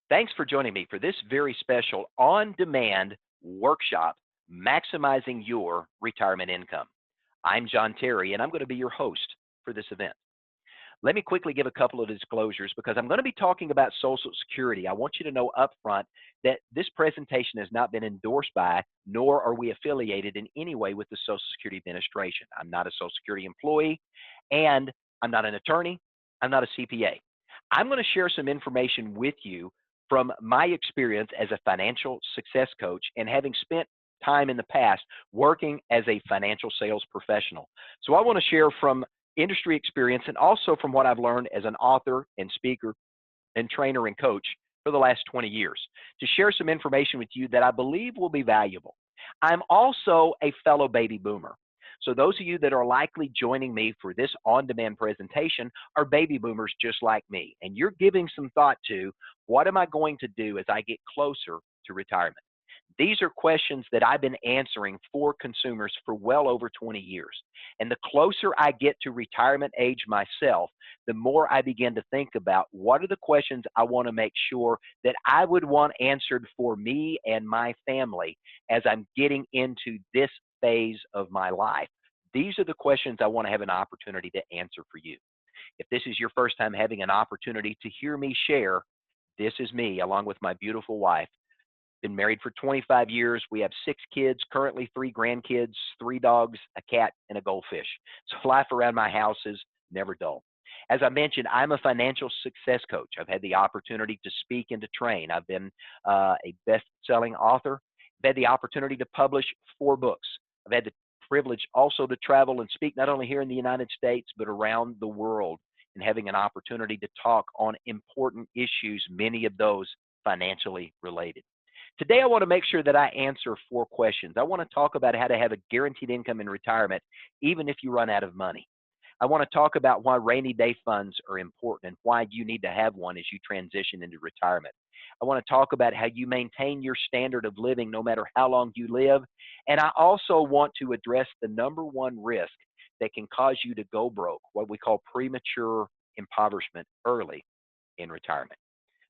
Thanks for joining me for this very special on demand workshop, Maximizing Your Retirement Income. I'm John Terry, and I'm going to be your host for this event. Let me quickly give a couple of disclosures because I'm going to be talking about Social Security. I want you to know up front that this presentation has not been endorsed by, nor are we affiliated in any way with the Social Security Administration. I'm not a Social Security employee, and I'm not an attorney. I'm not a CPA. I'm going to share some information with you from my experience as a financial success coach and having spent time in the past working as a financial sales professional. So I want to share from industry experience and also from what I've learned as an author and speaker and trainer and coach for the last 20 years to share some information with you that I believe will be valuable. I'm also a fellow baby boomer. So those of you that are likely joining me for this on-demand presentation are baby boomers just like me. And you're giving some thought to what am I going to do as I get closer to retirement? These are questions that I've been answering for consumers for well over 20 years. And the closer I get to retirement age myself, the more I begin to think about what are the questions I want to make sure that I would want answered for me and my family as I'm getting into this phase of my life. These are the questions I want to have an opportunity to answer for you. If this is your first time having an opportunity to hear me share, this is me along with my beautiful wife. Been married for 25 years. We have 6 kids, currently 3 grandkids, 3 dogs, a cat, and a goldfish. So life around my house is never dull. As I mentioned, I'm a financial success coach. I've had the opportunity to speak and to train. I've been a best-selling author. I've had the opportunity to publish 4 books. I've had the privilege also to travel and speak not only here in the United States, but around the world and having an opportunity to talk on important issues, many of those financially related. Today, I want to make sure that I answer 4 questions. I want to talk about how to have a guaranteed income in retirement, even if you run out of money. I want to talk about why rainy day funds are important and why you need to have one as you transition into retirement. I want to talk about how you maintain your standard of living no matter how long you live. And I also want to address the #1 risk that can cause you to go broke, what we call premature impoverishment early in retirement.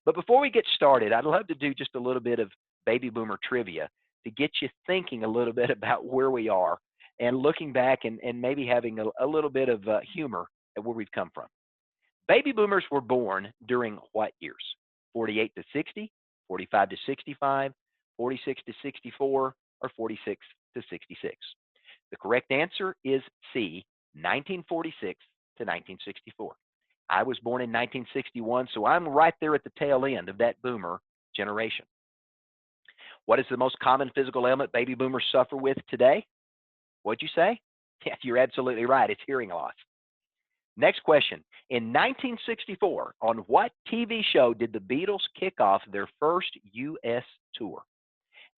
But before we get started, I'd love to do just a little bit of baby boomer trivia to get you thinking a little bit about where we are and looking back and maybe having a little bit of humor at where we've come from. Baby boomers were born during what years? 48 to 60, 45 to 65, 46 to 64, or 46 to 66? The correct answer is C, 1946 to 1964. I was born in 1961, so I'm right there at the tail end of that boomer generation. What is the most common physical ailment baby boomers suffer with today? What'd you say? Yeah, you're absolutely right. It's hearing loss. Next question. In 1964, on what TV show did the Beatles kick off their first U.S. tour?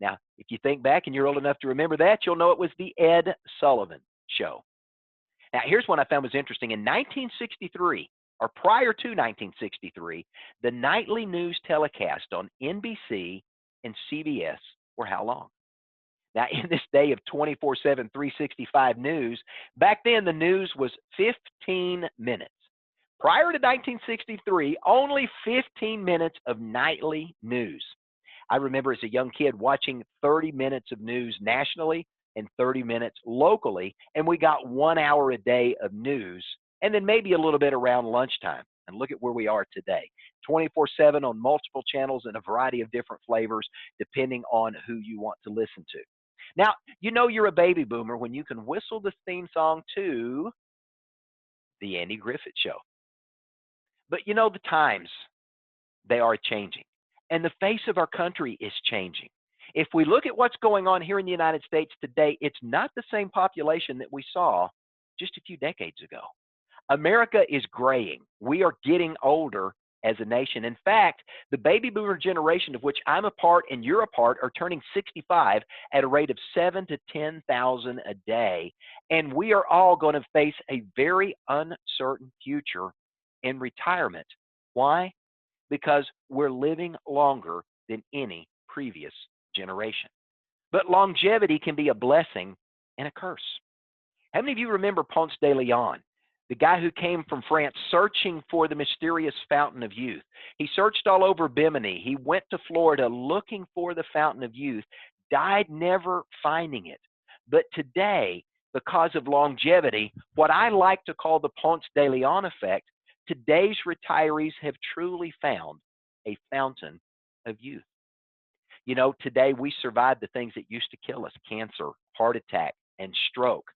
Now, if you think back and you're old enough to remember that, you'll know it was the Ed Sullivan Show. Now, here's one I found was interesting. In 1963, or prior to 1963, the nightly news telecast on NBC and CBS were how long? Now, in this day of 24/7, 365 news, back then the news was 15 minutes. Prior to 1963, only 15 minutes of nightly news. I remember as a young kid watching 30 minutes of news nationally and 30 minutes locally, and we got 1 hour a day of news, and then maybe a little bit around lunchtime. And look at where we are today, 24/7 on multiple channels and a variety of different flavors, depending on who you want to listen to. Now, you know you're a baby boomer when you can whistle the theme song to The Andy Griffith Show. But you know the times, they are changing. And the face of our country is changing. If we look at what's going on here in the United States today, it's not the same population that we saw just a few decades ago. America is graying. We are getting older as a nation. In fact, the baby boomer generation, of which I'm a part and you're a part, are turning 65 at a rate of 7 to 10,000 a day. And we are all going to face a very uncertain future in retirement. Why? Because we're living longer than any previous generation. But longevity can be a blessing and a curse. How many of you remember Ponce de Leon? the guy who came from France searching for the mysterious fountain of youth. He searched all over Bimini. He went to Florida looking for the fountain of youth, died never finding it. But today, because of longevity, what I like to call the Ponce de Leon effect, today's retirees have truly found a fountain of youth. You know, today we survive the things that used to kill us: cancer, heart attack, and stroke.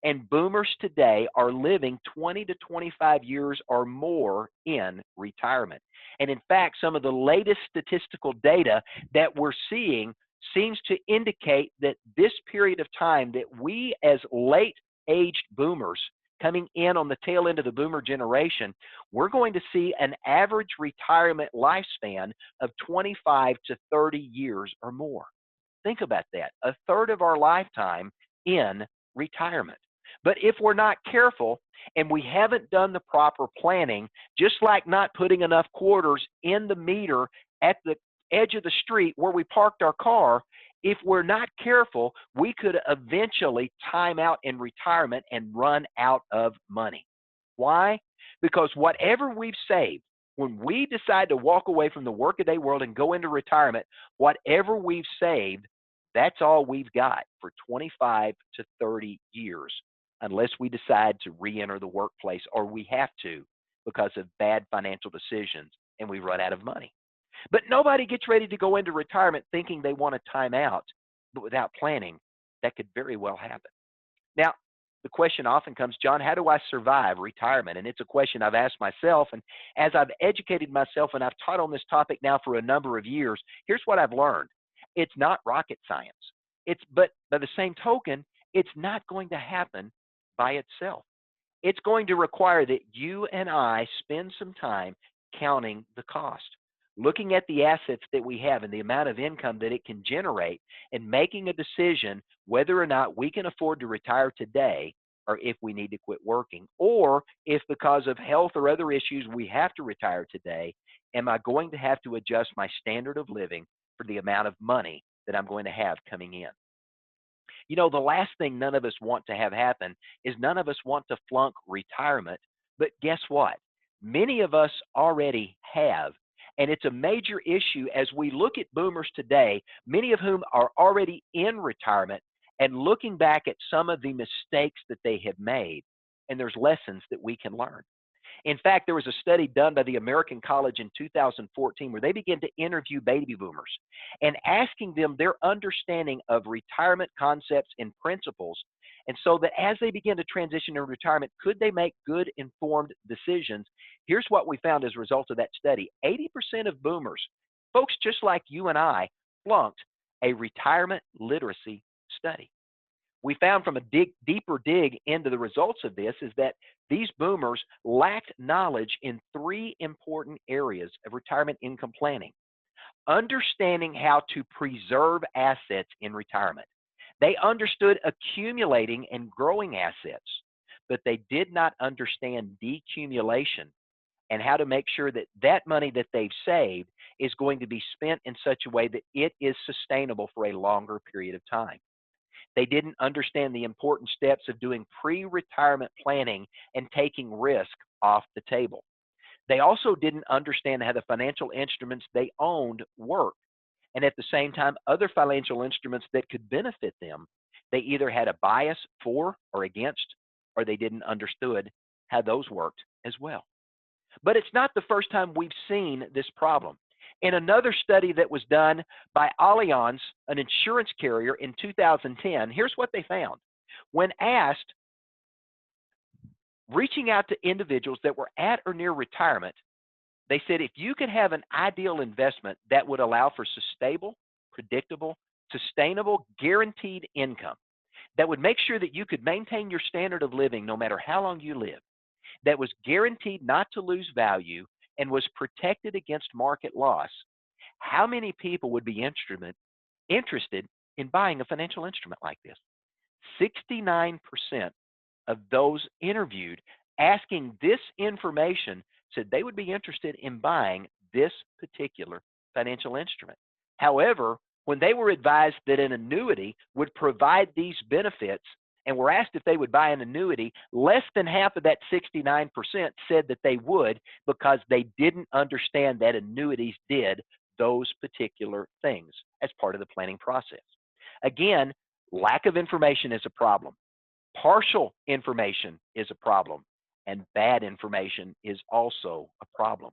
And boomers today are living 20 to 25 years or more in retirement. And in fact, some of the latest statistical data that we're seeing seems to indicate that this period of time that we as late aged boomers coming in on the tail end of the boomer generation, we're going to see an average retirement lifespan of 25 to 30 years or more. Think about that, a third of our lifetime in retirement. But if we're not careful and we haven't done the proper planning, just like not putting enough quarters in the meter at the edge of the street where we parked our car, if we're not careful, we could eventually time out in retirement and run out of money. Why? Because whatever we've saved, when we decide to walk away from the workaday world and go into retirement, whatever we've saved, that's all we've got for 25 to 30 years, unless we decide to re-enter the workplace, or we have to because of bad financial decisions and we run out of money. But nobody gets ready to go into retirement thinking they want to time out, but without planning, that could very well happen. Now, the question often comes, John, how do I survive retirement? And it's a question I've asked myself. And as I've educated myself and I've taught on this topic now for a number of years, here's what I've learned. It's not rocket science. But by the same token, it's not going to happen by itself. It's going to require that you and I spend some time counting the cost, looking at the assets that we have and the amount of income that it can generate, and making a decision whether or not we can afford to retire today, or if we need to quit working, or if because of health or other issues we have to retire today, am I going to have to adjust my standard of living for the amount of money that I'm going to have coming in? You know, the last thing none of us want to have happen is none of us want to flunk retirement. But guess what? Many of us already have. And it's a major issue as we look at boomers today, many of whom are already in retirement, and looking back at some of the mistakes that they have made. And there's lessons that we can learn. In fact, there was a study done by the American College in 2014 where they began to interview baby boomers and asking them their understanding of retirement concepts and principles. And so that as they begin to transition to retirement, could they make good informed decisions? Here's what we found as a result of that study. 80% of boomers, folks just like you and I, flunked a retirement literacy study. We found from a deeper dig into the results of this is that these boomers lacked knowledge in three important areas of retirement income planning. Understanding how to preserve assets in retirement. They understood accumulating and growing assets, but they did not understand decumulation and how to make sure that that money that they've saved is going to be spent in such a way that it is sustainable for a longer period of time. They didn't understand the important steps of doing pre-retirement planning and taking risk off the table. They also didn't understand how the financial instruments they owned worked. And at the same time, other financial instruments that could benefit them, they either had a bias for or against, or they didn't understood how those worked as well. But it's not the first time we've seen this problem. In another study that was done by Allianz, an insurance carrier, in 2010, here's what they found. When asked, reaching out to individuals that were at or near retirement, they said if you could have an ideal investment that would allow for stable, predictable, sustainable, guaranteed income, that would make sure that you could maintain your standard of living no matter how long you live, that was guaranteed not to lose value, and was protected against market loss, how many people would be interested in buying a financial instrument like this? 69% of those interviewed asking this information said they would be interested in buying this particular financial instrument. However, when they were advised that an annuity would provide these benefits and were asked if they would buy an annuity, less than half of that 69% said that they would because they didn't understand that annuities did those particular things as part of the planning process. Again, lack of information is a problem. Partial information is a problem, and bad information is also a problem.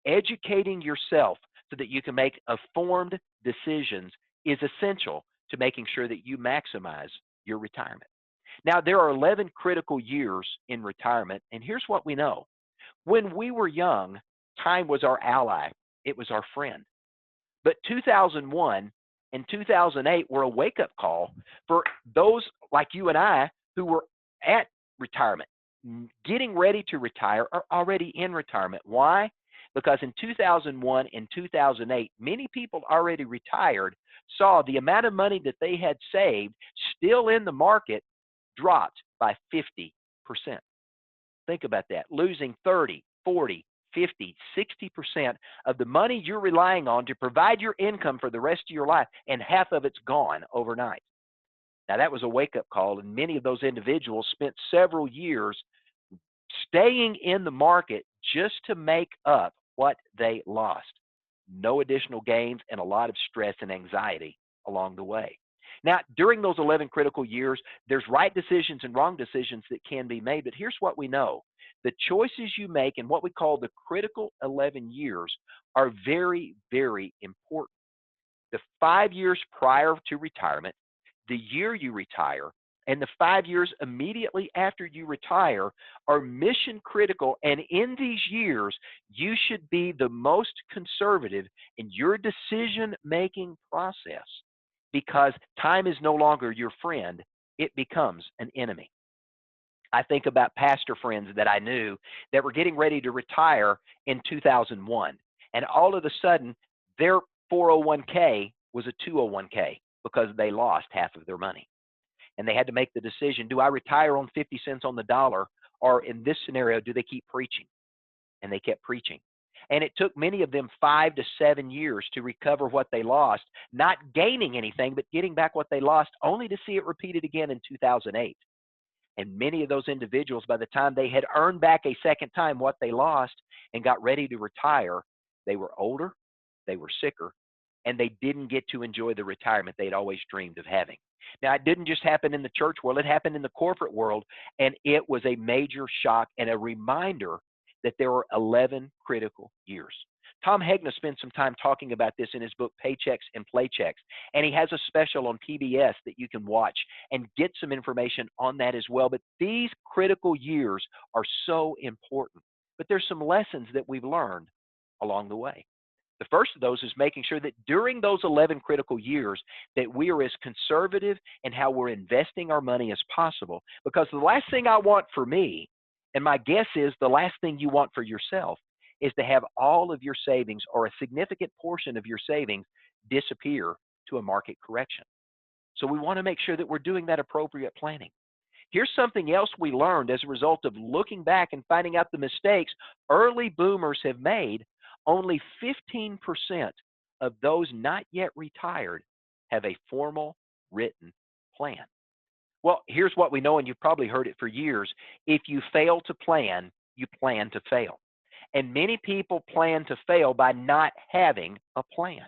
Educating yourself so that you can make informed decisions is essential to making sure that you maximize your retirement. Now, there are 11 critical years in retirement, and here's what we know. When we were young, time was our ally, it was our friend. But 2001 and 2008 were a wake-up call for those like you and I who were at retirement, getting ready to retire, or already in retirement. Why? Because in 2001 and 2008, many people already retired saw the amount of money that they had saved still in the market dropped by 50%. Think about that, losing 30, 40, 50, 60% of the money you're relying on to provide your income for the rest of your life, and half of it's gone overnight. Now, that was a wake-up call, and many of those individuals spent several years staying in the market just to make up what they lost. No additional gains and a lot of stress and anxiety along the way. Now, during those 11 critical years, there's right decisions and wrong decisions that can be made, but here's what we know. The choices you make in what we call the critical 11 years are very, very important. The 5 years prior to retirement, the year you retire, and the 5 years immediately after you retire are mission critical. And in these years, you should be the most conservative in your decision-making process, because time is no longer your friend, it becomes an enemy. I think about pastor friends that I knew that were getting ready to retire in 2001, and all of a sudden, their 401k was a 201k because they lost half of their money. And they had to make the decision, do I retire on 50 cents on the dollar, or in this scenario, do they keep preaching? And they kept preaching. And it took many of them 5 to 7 years to recover what they lost, not gaining anything, but getting back what they lost, only to see it repeated again in 2008. And many of those individuals, by the time they had earned back a second time what they lost and got ready to retire, they were older, they were sicker, and they didn't get to enjoy the retirement they'd always dreamed of having. Now, it didn't just happen in the church world, it happened in the corporate world, and it was a major shock and a reminder that there were 11 critical years. Tom Hegna spent some time talking about this in his book, Paychecks and Playchecks, and he has a special on PBS that you can watch and get some information on that as well. But these critical years are so important. But there's some lessons that we've learned along the way. The first of those is making sure that during those 11 critical years that we are as conservative in how we're investing our money as possible. Because the last thing I want for me, and my guess is the last thing you want for yourself, is to have all of your savings or a significant portion of your savings disappear to a market correction. So we want to make sure that we're doing that appropriate planning. Here's something else we learned as a result of looking back and finding out the mistakes early boomers have made. Only 15% of those not yet retired have a formal written plan. Well, here's what we know, and you've probably heard it for years. If you fail to plan, you plan to fail. And many people plan to fail by not having a plan.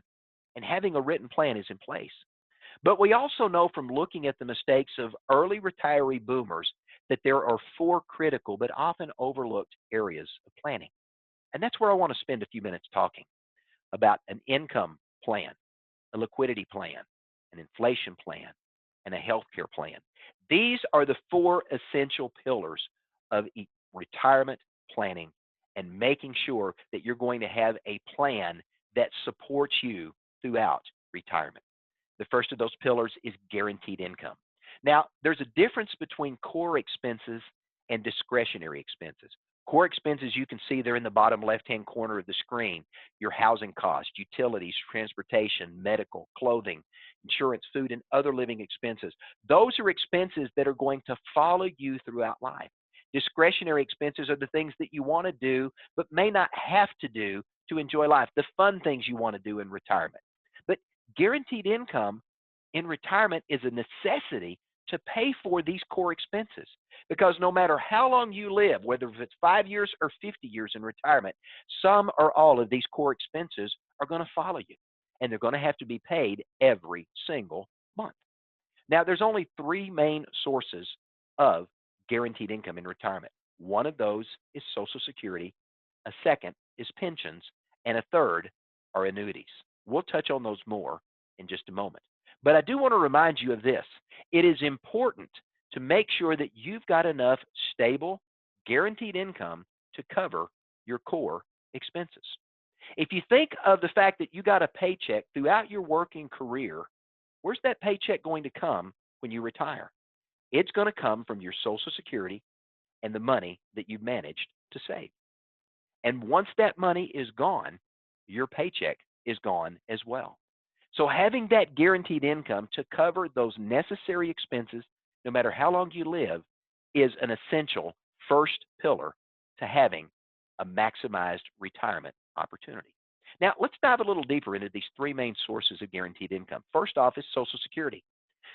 And having a written plan is in place. But we also know from looking at the mistakes of early retiree boomers that there are 4 critical but often overlooked areas of planning. And that's where I want to spend a few minutes talking about an income plan, a liquidity plan, an inflation plan, and a healthcare plan. These are the 4 essential pillars of retirement planning and making sure that you're going to have a plan that supports you throughout retirement. The first of those pillars is guaranteed income. Now, there's a difference between core expenses and discretionary expenses. Core expenses, you can see they're in the bottom left-hand corner of the screen. Your housing costs, utilities, transportation, medical, clothing, insurance, food, and other living expenses. Those are expenses that are going to follow you throughout life. Discretionary expenses are the things that you want to do but may not have to do to enjoy life, the fun things you want to do in retirement. But guaranteed income in retirement is a necessity to pay for these core expenses. Because no matter how long you live, whether it's 5 years or 50 years in retirement, some or all of these core expenses are going to follow you, and they're going to have to be paid every single month. Now, there's only three main sources of guaranteed income in retirement. One of those is Social Security, a second is pensions, and a third are annuities. We'll touch on those more in just a moment. But I do want to remind you of this. It is important to make sure that you've got enough stable, guaranteed income to cover your core expenses. If you think of the fact that you got a paycheck throughout your working career, where's that paycheck going to come when you retire? It's going to come from your Social Security and the money that you've managed to save. And once that money is gone, your paycheck is gone as well. So having that guaranteed income to cover those necessary expenses, no matter how long you live, is an essential first pillar to having a maximized retirement opportunity. Now, let's dive a little deeper into these three main sources of guaranteed income. First off is Social Security.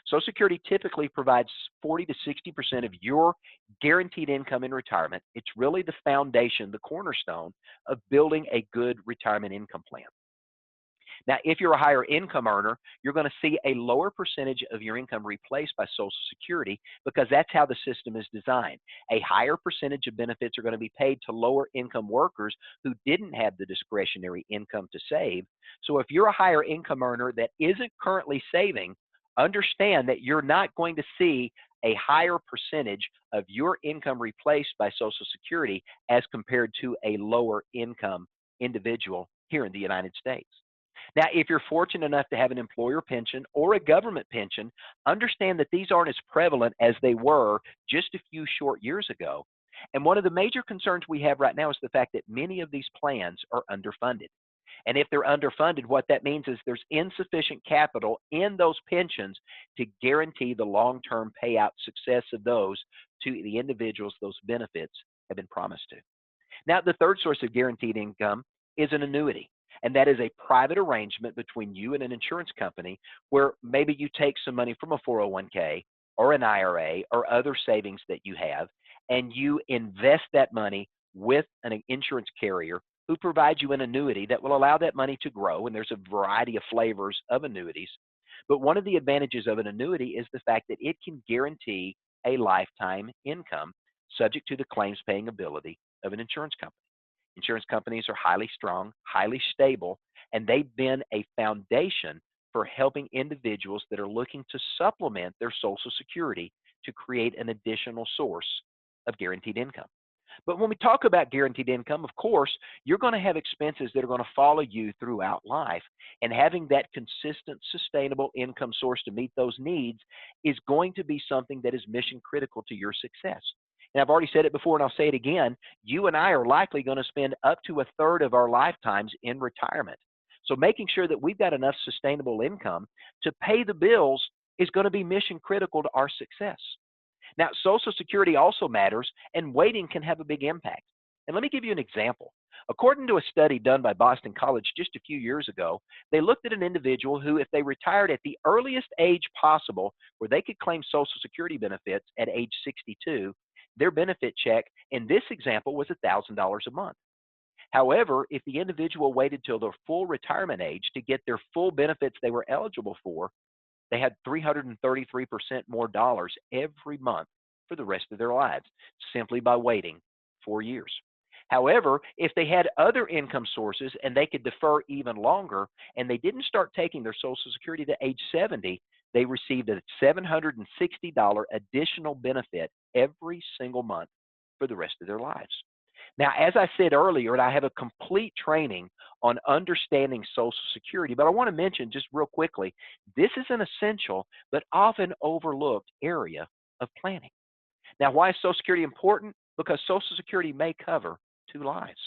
Social Security typically provides 40 to 60% of your guaranteed income in retirement. It's really the foundation, the cornerstone of building a good retirement income plan. Now, if you're a higher income earner, you're going to see a lower percentage of your income replaced by Social Security because that's how the system is designed. A higher percentage of benefits are going to be paid to lower income workers who didn't have the discretionary income to save. So if you're a higher income earner that isn't currently saving, understand that you're not going to see a higher percentage of your income replaced by Social Security as compared to a lower income individual here in the United States. Now, if you're fortunate enough to have an employer pension or a government pension, understand that these aren't as prevalent as they were just a few short years ago. And one of the major concerns we have right now is the fact that many of these plans are underfunded. And if they're underfunded, what that means is there's insufficient capital in those pensions to guarantee the long-term payout success of those to the individuals those benefits have been promised to. Now, the third source of guaranteed income is an annuity. And that is a private arrangement between you and an insurance company where maybe you take some money from a 401k or an IRA or other savings that you have, and you invest that money with an insurance carrier who provides you an annuity that will allow that money to grow. And there's a variety of flavors of annuities. But one of the advantages of an annuity is the fact that it can guarantee a lifetime income subject to the claims paying ability of an insurance company. Insurance companies are highly strong, highly stable, and they've been a foundation for helping individuals that are looking to supplement their Social Security to create an additional source of guaranteed income. But when we talk about guaranteed income, of course, you're going to have expenses that are going to follow you throughout life. And having that consistent, sustainable income source to meet those needs is going to be something that is mission critical to your success. And I've already said it before, and I'll say it again, you and I are likely going to spend up to a third of our lifetimes in retirement. So making sure that we've got enough sustainable income to pay the bills is going to be mission critical to our success. Now, Social Security also matters, and waiting can have a big impact. And let me give you an example. According to a study done by Boston College just a few years ago, they looked at an individual who, if they retired at the earliest age possible where they could claim Social Security benefits at age 62, their benefit check in this example was $1,000 a month. However, if the individual waited till their full retirement age to get their full benefits they were eligible for, they had 333% more dollars every month for the rest of their lives, simply by waiting 4 years. However, if they had other income sources and they could defer even longer, and they didn't start taking their Social Security to age 70, they received a $760 additional benefit every single month for the rest of their lives. Now, as I said earlier, and I have a complete training on understanding Social Security, but I want to mention just real quickly, this is an essential but often overlooked area of planning. Now, why is Social Security important? Because Social Security may cover 2 lives.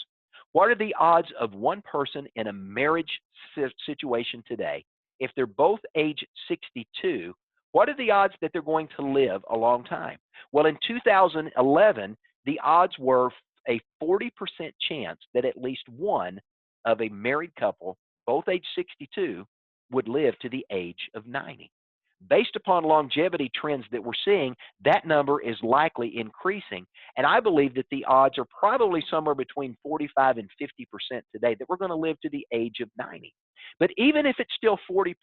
What are the odds of one person in a marriage situation today, if they're both age 62, what are the odds that they're going to live a long time? Well, in 2011, the odds were a 40% chance that at least one of a married couple, both age 62, would live to the age of 90. Based upon longevity trends that we're seeing, that number is likely increasing. And I believe that the odds are probably somewhere between 45 and 50% today that we're going to live to the age of 90. But even if it's still 40%,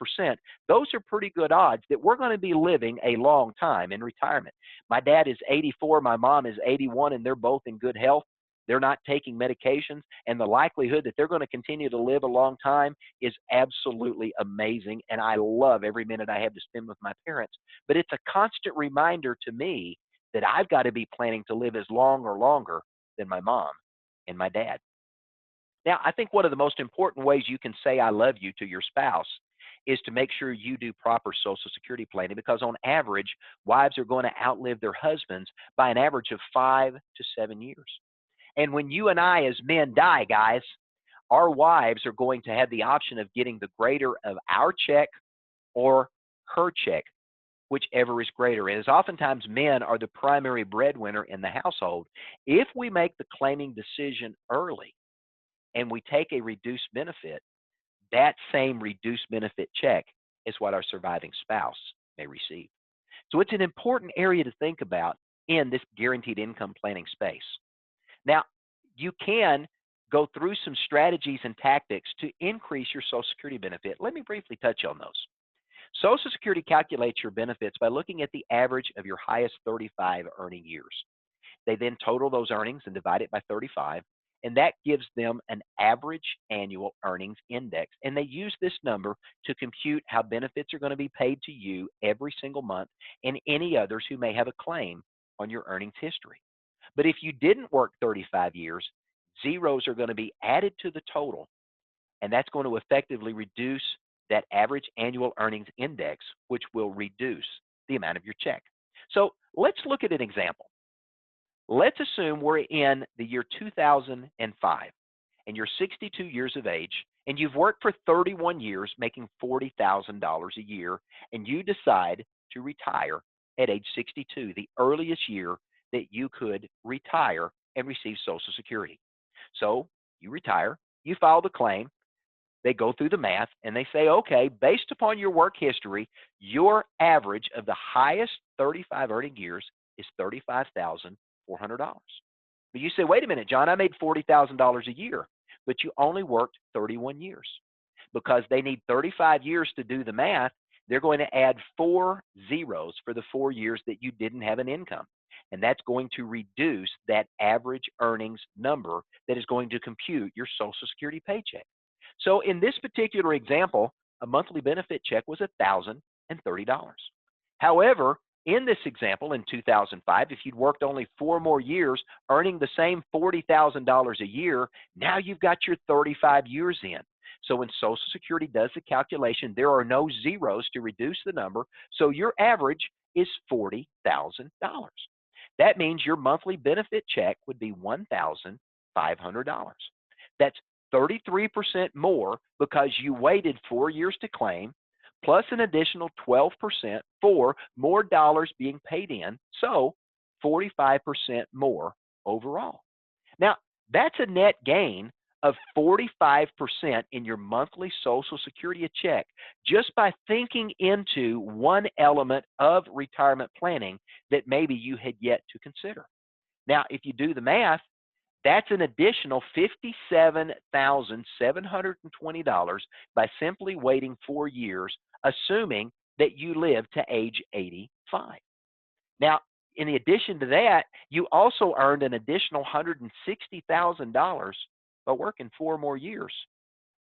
those are pretty good odds that we're going to be living a long time in retirement. My dad is 84, my mom is 81, and they're both in good health. They're not taking medications, and the likelihood that they're going to continue to live a long time is absolutely amazing, and I love every minute I have to spend with my parents. But it's a constant reminder to me that I've got to be planning to live as long or longer than my mom and my dad. Now, I think one of the most important ways you can say I love you to your spouse is to make sure you do proper Social Security planning, because on average, wives are going to outlive their husbands by an average of 5 to 7 years. And when you and I as men die, guys, our wives are going to have the option of getting the greater of our check or her check, whichever is greater. And as oftentimes men are the primary breadwinner in the household, if we make the claiming decision early and we take a reduced benefit, that same reduced benefit check is what our surviving spouse may receive. So it's an important area to think about in this guaranteed income planning space. Now, you can go through some strategies and tactics to increase your Social Security benefit. Let me briefly touch on those. Social Security calculates your benefits by looking at the average of your highest 35 earning years. They then total those earnings and divide it by 35, and that gives them an average annual earnings index. And they use this number to compute how benefits are going to be paid to you every single month and any others who may have a claim on your earnings history. But if you didn't work 35 years, zeros are going to be added to the total, and that's going to effectively reduce that average annual earnings index, which will reduce the amount of your check. So let's look at an example. Let's assume we're in the year 2005, and you're 62 years of age, and you've worked for 31 years, making $40,000 a year, and you decide to retire at age 62, the earliest year that you could retire and receive Social Security. So you retire, you file the claim, they go through the math, and they say, okay, based upon your work history, your average of the highest 35 earning years is $35,400. But you say, wait a minute, John, I made $40,000 a year, but you only worked 31 years. Because they need 35 years to do the math, they're going to add 4 zeros for the 4 years that you didn't have an income. And that's going to reduce that average earnings number that is going to compute your Social Security paycheck. So in this particular example, a monthly benefit check was $1,030. However, in this example, in 2005, if you'd worked only 4 more years, earning the same $40,000 a year, now you've got your 35 years in. So when Social Security does the calculation, there are no zeros to reduce the number, so your average is $40,000. That means your monthly benefit check would be $1,500. That's 33% more because you waited 4 years to claim, plus an additional 12% for more dollars being paid in, so 45% more overall. Now, that's a net gain of 45% in your monthly Social Security check just by thinking into one element of retirement planning that maybe you had yet to consider. Now, if you do the math, that's an additional $57,720 by simply waiting 4 years, assuming that you live to age 85. Now, in addition to that, you also earned an additional $160,000 by working 4 more years,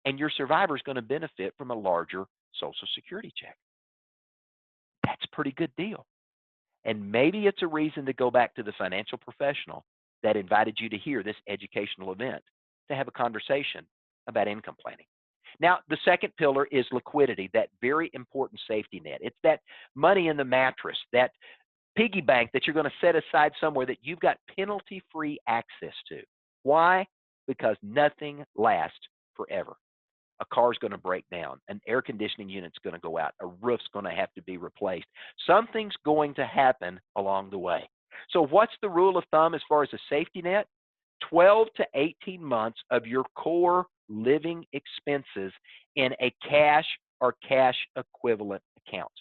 and your survivor is going to benefit from a larger Social Security check. That's a pretty good deal. And maybe it's a reason to go back to the financial professional that invited you to hear this educational event to have a conversation about income planning. Now, the second pillar is liquidity, that very important safety net. It's that money in the mattress, that piggy bank that you're going to set aside somewhere that you've got penalty-free access to. Why? Because nothing lasts forever. A car's going to break down. An air conditioning unit's going to go out. A roof's going to have to be replaced. Something's going to happen along the way. So what's the rule of thumb as far as a safety net? 12 to 18 months of your core living expenses in a cash or cash equivalent account.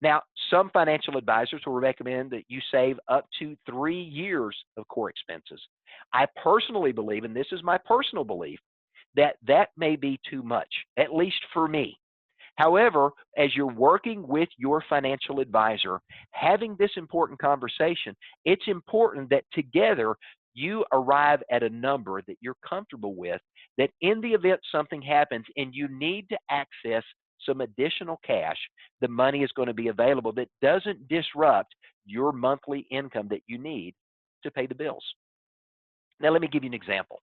Now, some financial advisors will recommend that you save up to 3 years of core expenses. I personally believe, and this is my personal belief, that that may be too much, at least for me. However, as you're working with your financial advisor, having this important conversation, it's important that together you arrive at a number that you're comfortable with, that in the event something happens and you need to access some additional cash, the money is going to be available that doesn't disrupt your monthly income that you need to pay the bills. Now, let me give you an example.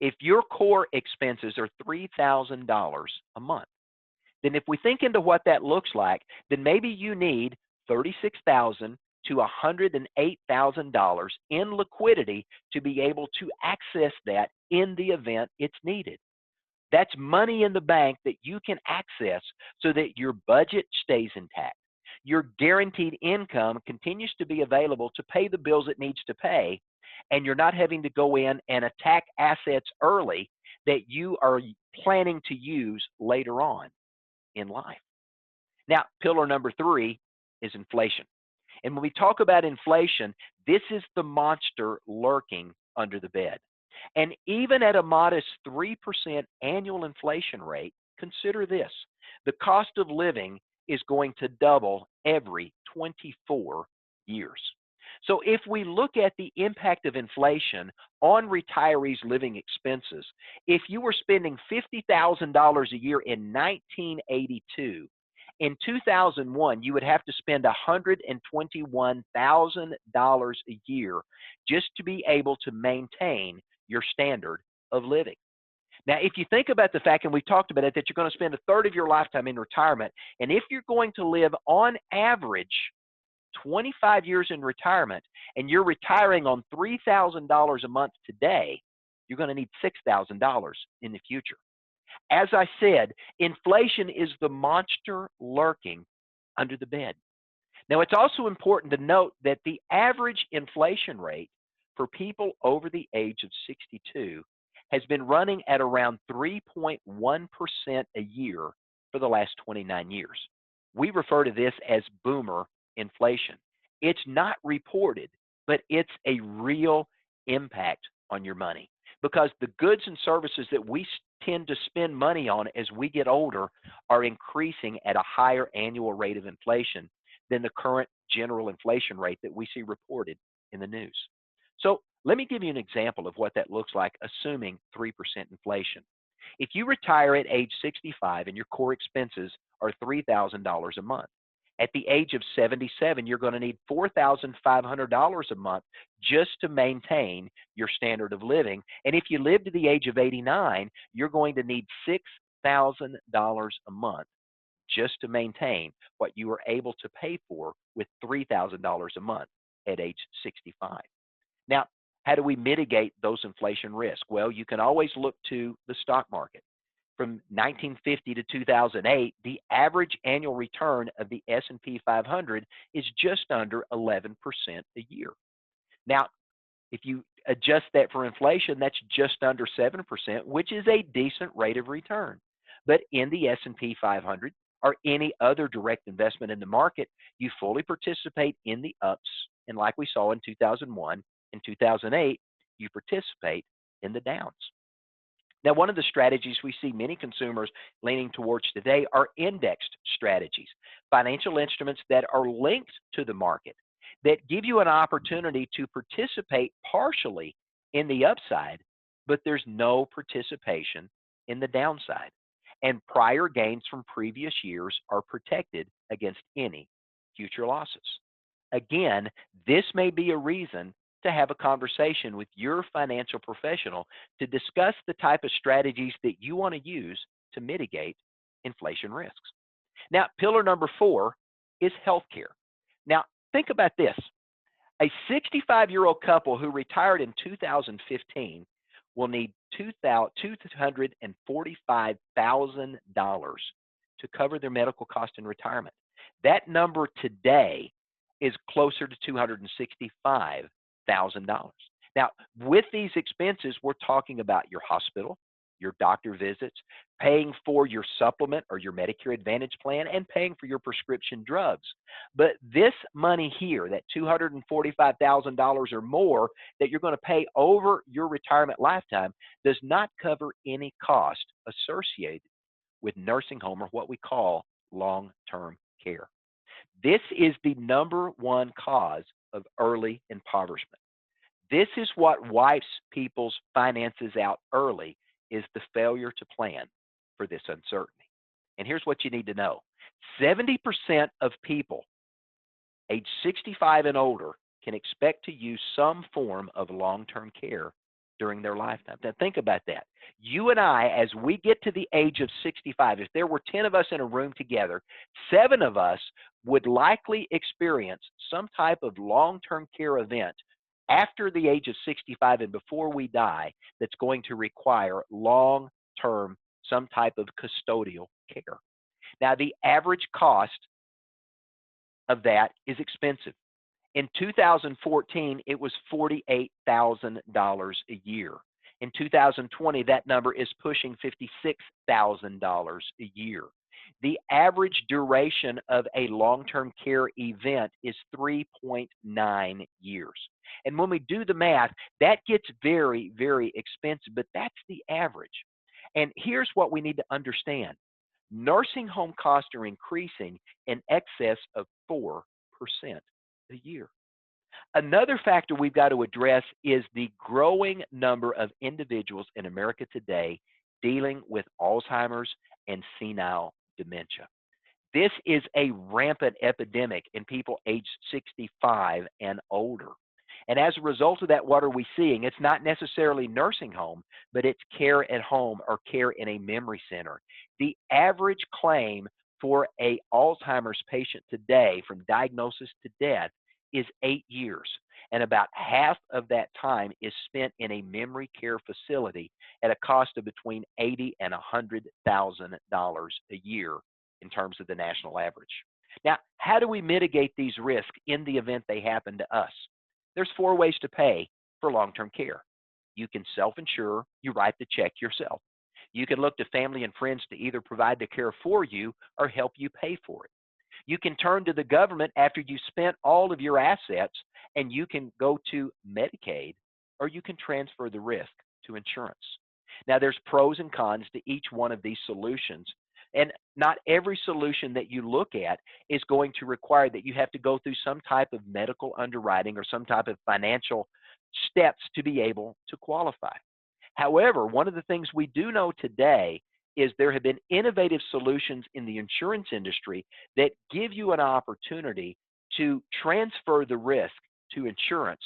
If your core expenses are $3,000 a month, then if we think into what that looks like, then maybe you need $36,000 to $108,000 in liquidity to be able to access that in the event it's needed. That's money in the bank that you can access so that your budget stays intact. Your guaranteed income continues to be available to pay the bills it needs to pay, and you're not having to go in and attack assets early that you are planning to use later on in life. Now, pillar number 3 is inflation. And when we talk about inflation, this is the monster lurking under the bed. And even at a modest 3% annual inflation rate, consider this: the cost of living is going to double every 24 years. So if we look at the impact of inflation on retirees' living expenses, if you were spending $50,000 a year in 1982, in 2001, you would have to spend $121,000 a year just to be able to maintain your standard of living. Now, if you think about the fact, and we talked about it, that you're going to spend a third of your lifetime in retirement, and if you're going to live on average 25 years in retirement, and you're retiring on $3,000 a month today, you're going to need $6,000 in the future. As I said, inflation is the monster lurking under the bed. Now, it's also important to note that the average inflation rate for people over the age of 62 has been running at around 3.1% a year for the last 29 years. We refer to this as boomer inflation. It's not reported, but it's a real impact on your money, because the goods and services that we tend to spend money on as we get older are increasing at a higher annual rate of inflation than the current general inflation rate that we see reported in the news. So let me give you an example of what that looks like, assuming 3% inflation. If you retire at age 65 and your core expenses are $3,000 a month, at the age of 77, you're going to need $4,500 a month just to maintain your standard of living. And if you live to the age of 89, you're going to need $6,000 a month just to maintain what you were able to pay for with $3,000 a month at age 65. Now, how do we mitigate those inflation risks? Well, you can always look to the stock market. From 1950 to 2008, the average annual return of the S&P 500 is just under 11% a year. Now, if you adjust that for inflation, that's just under 7%, which is a decent rate of return. But in the S&P 500 or any other direct investment in the market, you fully participate in the ups, and like we saw in 2001 and 2008, you participate in the downs. Now, one of the strategies we see many consumers leaning towards today are indexed strategies, financial instruments that are linked to the market, that give you an opportunity to participate partially in the upside, but there's no participation in the downside. And prior gains from previous years are protected against any future losses. Again, this may be a reason to have a conversation with your financial professional to discuss the type of strategies that you want to use to mitigate inflation risks. Now, pillar number 4 is healthcare. Now, think about this. A 65-year-old couple who retired in 2015 will need $245,000 to cover their medical cost in retirement. That number today is closer to $265,000. Now, with these expenses, we're talking about your hospital, your doctor visits, paying for your supplement or your Medicare Advantage plan, and paying for your prescription drugs. But this money here, that $245,000 or more that you're going to pay over your retirement lifetime, does not cover any cost associated with nursing home or what we call long-term care. This is the number one cause of early impoverishment. This is what wipes people's finances out early, is the failure to plan for this uncertainty. And here's what you need to know. 70% of people age 65 and older can expect to use some form of long-term care during their lifetime. Now think about that. You and I, as we get to the age of 65, if there were 10 of us in a room together, 7 of us would likely experience some type of long-term care event after the age of 65 and before we die that's going to require long-term, some type of custodial care. Now, the average cost of that is expensive. In 2014, it was $48,000 a year. In 2020, that number is pushing $56,000 a year. The average duration of a long-term care event is 3.9 years. And when we do the math, that gets very, very expensive, but that's the average. And here's what we need to understand. Nursing home costs are increasing in excess of 4% a year. Another factor we've got to address is the growing number of individuals in America today dealing with Alzheimer's and senile dementia. This is a rampant epidemic in people aged 65 and older. And as a result of that, what are we seeing? It's not necessarily nursing home, but it's care at home or care in a memory center. The average claim for a Alzheimer's patient today, from diagnosis to death, is 8 years. And about half of that time is spent in a memory care facility at a cost of between $80,000 and $100,000 a year in terms of the national average. Now, how do we mitigate these risks in the event they happen to us? There's 4 ways to pay for long-term care. You can self-insure, you write the check yourself. You can look to family and friends to either provide the care for you or help you pay for it. You can turn to the government after you spent all of your assets, and you can go to Medicaid, or you can transfer the risk to insurance. Now, there's pros and cons to each one of these solutions. And not every solution that you look at is going to require that you have to go through some type of medical underwriting or some type of financial steps to be able to qualify. However, one of the things we do know today is there have been innovative solutions in the insurance industry that give you an opportunity to transfer the risk to insurance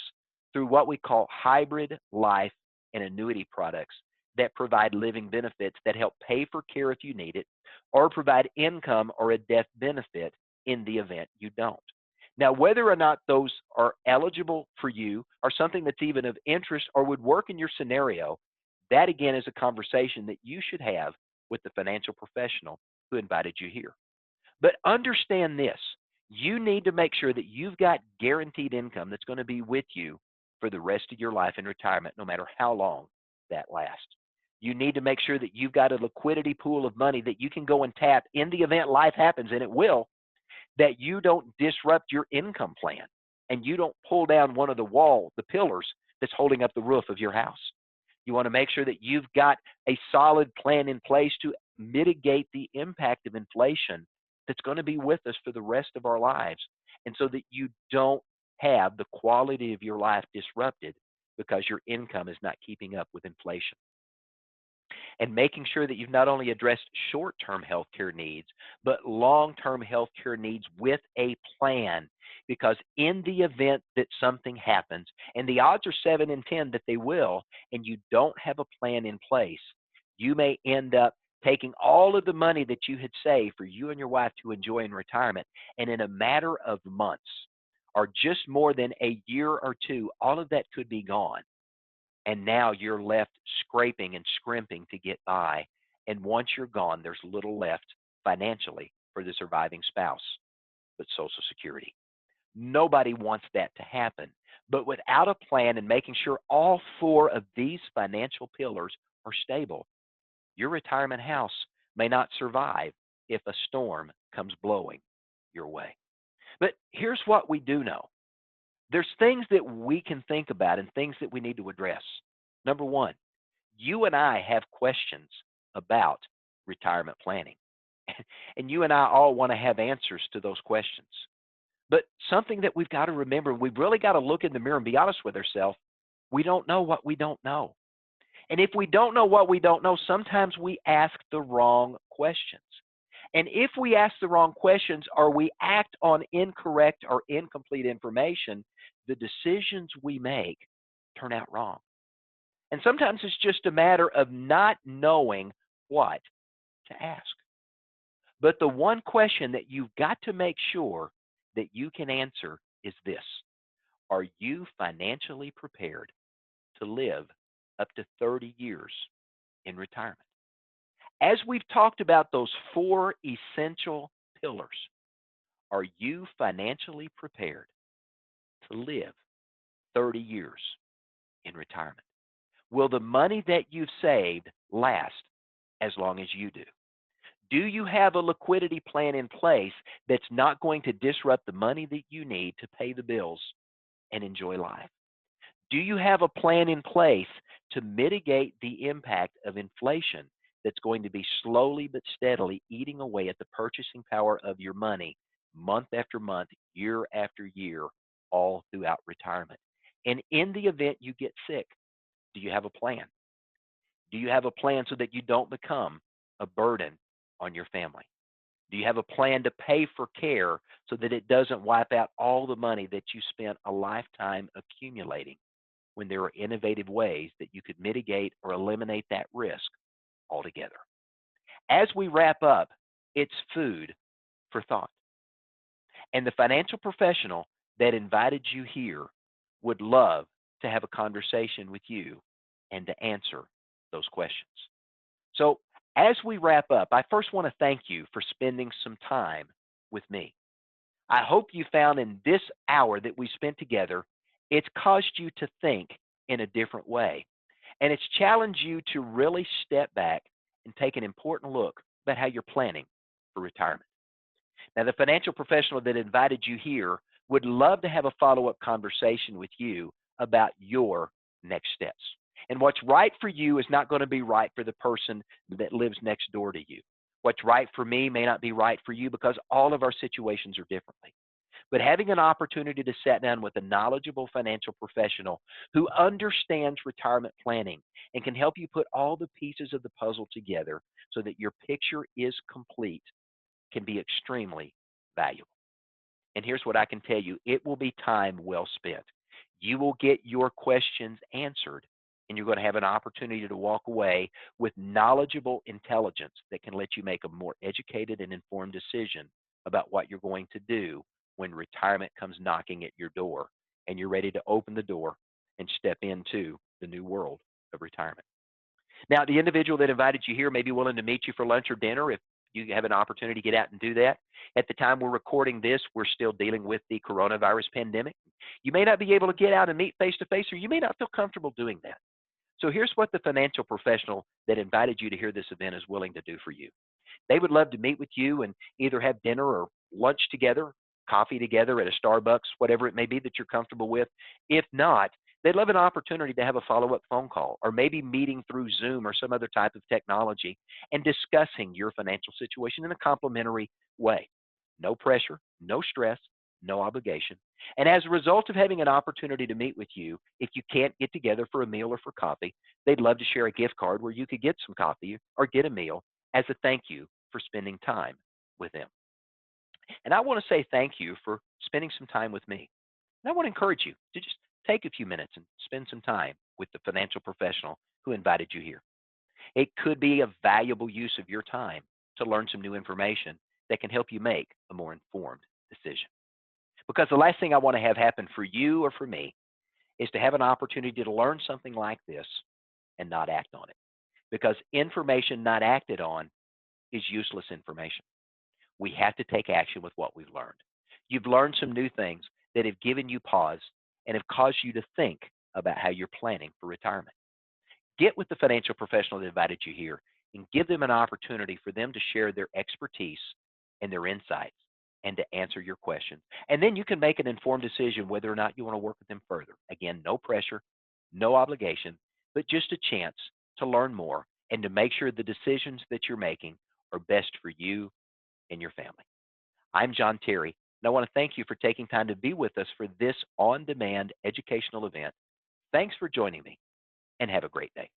through what we call hybrid life and annuity products that provide living benefits that help pay for care if you need it, or provide income or a death benefit in the event you don't. Now, whether or not those are eligible for you or something that's even of interest or would work in your scenario, that again is a conversation that you should have with the financial professional who invited you here. But understand this, you need to make sure that you've got guaranteed income that's going to be with you for the rest of your life in retirement, no matter how long that lasts. You need to make sure that you've got a liquidity pool of money that you can go and tap in the event life happens, and it will, that you don't disrupt your income plan and you don't pull down one of the pillars that's holding up the roof of your house. You want to make sure that you've got a solid plan in place to mitigate the impact of inflation that's going to be with us for the rest of our lives, and so that you don't have the quality of your life disrupted because your income is not keeping up with inflation. And making sure that you've not only addressed short-term healthcare needs, but long-term healthcare needs with a plan. Because in the event that something happens, and the odds are 7 in 10 that they will, and you don't have a plan in place, you may end up taking all of the money that you had saved for you and your wife to enjoy in retirement, and in a matter of months, or just more than a year or 2, all of that could be gone. And now you're left scraping and scrimping to get by. And once you're gone, there's little left financially for the surviving spouse but Social Security. Nobody wants that to happen. But without a plan and making sure all 4 of these financial pillars are stable, Your retirement house may not survive if a storm comes blowing your way. But here's what we do know. There's things that we can think about and things that we need to address. Number one, you and I have questions about retirement planning. And you and I all want to have answers to those questions. But something that we've got to remember, we've really got to look in the mirror and be honest with ourselves. We don't know what we don't know. And if we don't know what we don't know, sometimes we ask the wrong questions. And if we ask the wrong questions or we act on incorrect or incomplete information, the decisions we make turn out wrong. And sometimes it's just a matter of not knowing what to ask. But the one question that you've got to make sure that you can answer is this: are you financially prepared to live up to 30 years in retirement? As we've talked about those four essential pillars, are you financially prepared to live 30 years in retirement? Will the money that you've saved last as long as you do? Do you have a liquidity plan in place that's not going to disrupt the money that you need to pay the bills and enjoy life? Do you have a plan in place to mitigate the impact of inflation that's going to be slowly but steadily eating away at the purchasing power of your money month after month, year after year, all throughout retirement? And in the event you get sick, do you have a plan? Do you have a plan so that you don't become a burden on your family? Do you have a plan to pay for care so that it doesn't wipe out all the money that you spent a lifetime accumulating, when there are innovative ways that you could mitigate or eliminate that risk altogether? As we wrap up, it's food for thought. And the financial professional that invited you here would love to have a conversation with you and to answer those questions. So, as we wrap up, I first want to thank you for spending some time with me. I hope you found in this hour that we spent together, it's caused you to think in a different way. And it's challenged you to really step back and take an important look about how you're planning for retirement. Now, the financial professional that invited you here would love to have a follow-up conversation with you about your next steps. And what's right for you is not going to be right for the person that lives next door to you. What's right for me may not be right for you, because all of our situations are differently. But having an opportunity to sit down with a knowledgeable financial professional who understands retirement planning and can help you put all the pieces of the puzzle together so that your picture is complete can be extremely valuable. And here's what I can tell you: it will be time well spent. You will get your questions answered, and you're going to have an opportunity to walk away with knowledgeable intelligence that can let you make a more educated and informed decision about what you're going to do when retirement comes knocking at your door and you're ready to open the door and step into the new world of retirement. Now, the individual that invited you here may be willing to meet you for lunch or dinner if you have an opportunity to get out and do that. At the time we're recording this, we're still dealing with the coronavirus pandemic. You may not be able to get out and meet face to face, or you may not feel comfortable doing that. So here's what the financial professional that invited you to hear this event is willing to do for you. They would love to meet with you and either have dinner or lunch together, coffee together at a Starbucks, whatever it may be that you're comfortable with. If not, they'd love an opportunity to have a follow-up phone call, or maybe meeting through Zoom or some other type of technology and discussing your financial situation in a complimentary way. No pressure, no stress, no obligation. And as a result of having an opportunity to meet with you, if you can't get together for a meal or for coffee, they'd love to share a gift card where you could get some coffee or get a meal as a thank you for spending time with them. And I want to say thank you for spending some time with me. And I want to encourage you to just take a few minutes and spend some time with the financial professional who invited you here. It could be a valuable use of your time to learn some new information that can help you make a more informed decision. Because the last thing I want to have happen for you or for me is to have an opportunity to learn something like this and not act on it. Because information not acted on is useless information. We have to take action with what we've learned. You've learned some new things that have given you pause and have caused you to think about how you're planning for retirement. Get with the financial professional that invited you here and give them an opportunity for them to share their expertise and their insights and to answer your questions. And then you can make an informed decision whether or not you want to work with them further. Again, no pressure, no obligation, but just a chance to learn more and to make sure the decisions that you're making are best for you and your family. I'm John Terry, and I want to thank you for taking time to be with us for this on demand educational event. Thanks for joining me, and have a great day.